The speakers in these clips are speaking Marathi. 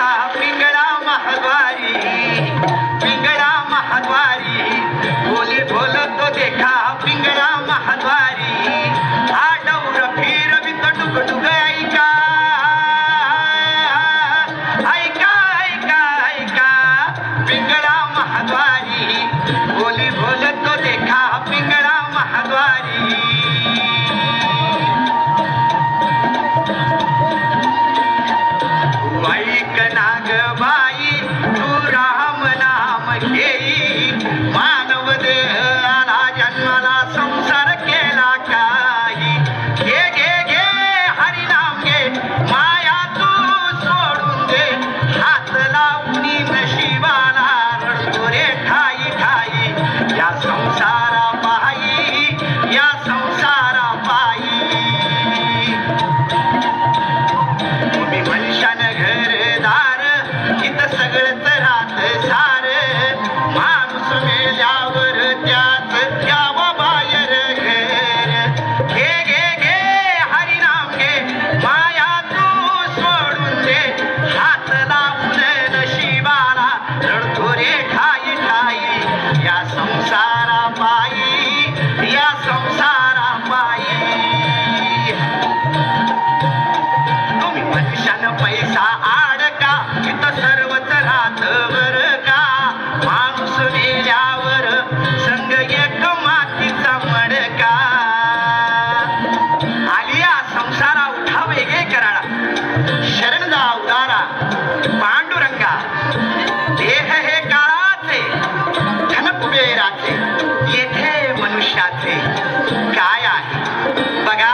देखा पिंगळा महाद्वारी, पिंगळा महाद्वारी, बोली बोलतो देखा पिंगळा महाद्वारी, आडवर फिरवित डुगडुग ऐका, ऐका ऐका ऐका पिंगळा महाद्वारी, बोली बोलतो देखा पिंगळा महाद्वारी. ऐक नाग बाई तू राम नाम घेई, मानव देहाला जन्माला संसार केला काही. घे घे घे हरिनाम घे, माया तू सोडून दे, हात लावून नशिबाला रडतो रे ठाई ठाई. या संसारा पायी, या संसारा पायी. तुम्ही मनुष्यान घरदार इथं सगळंच राहत सार, माणूस मेल्यावर त्याच द्यावं बाहेर घर. घे घे घे हरिनाम घे, माया तू सोडून दे, हात लावून नशिबाला रडतो रे ठाई ठाई. या संसारा पायी, या संसारा पायी. तुम्ही मनुष्यानं पैसा आडका इथं सर्वच राहत बर का, माणूस मेल्यावर संग एक मातीचा मडका. आलिया संसारा उठा वेगळे कराळा, शरण जा उदारा पांडुरंगा. देह हे काळाचे, धन कुबेराचे, येथे मनुष्याचे काय आहे बघा.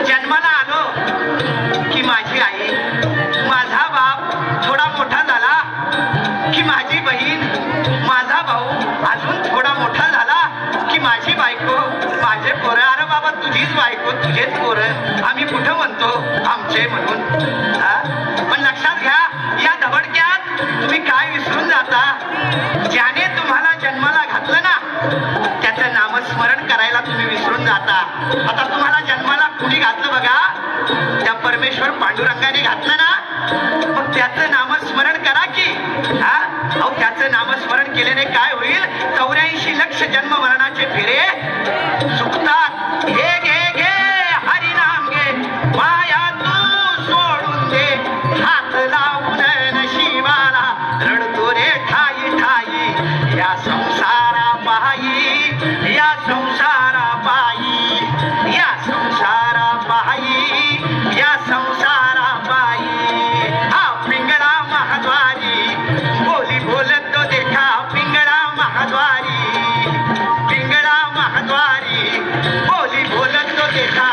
जन्माला आलो की माझी आई, माझा बाप थोडा मोठा झाला की माझी बहीण, माझा भाऊ अजून थोडा मोठा झाला की माझी बायको, माझे पोरं. अरे बाबा तुझीच बायको तुझेच पोरं, आम्ही कुठं म्हणतो आमचे म्हणून. पण लक्षात घ्या या धबडक्यात तुम्ही काय विसरून जाता. ज्याने तुम्हाला जन्माला घातलं ना त्याचं नामस्मरण करायला तुम्ही विसरून जाता. आता तुम्हाला जन्माला कुणी घातलं बघा, त्या परमेश्वर पांडुरंगाने घातलं ना, मग त्याचं नामस्मरण करा की. अहो त्याचं नामस्मरण केल्याने काय होईल, 84 लक्ष जन्म मरणाचे फेरे चुकतात. घे घे घे हरिनाम घे, माया तू सोडून दे, हात लावून नशिबाला रडतो रे ठाई ठाई. या संसारा पायी, या संसारा पायी, या संसारा पायी, या संसारा पायी. हा पिंगळा महाद्वारी, बोली बोलतो देखा पिंगळा महाद्वारी, पिंगळा महाद्वारी, बोली बोलतो देखा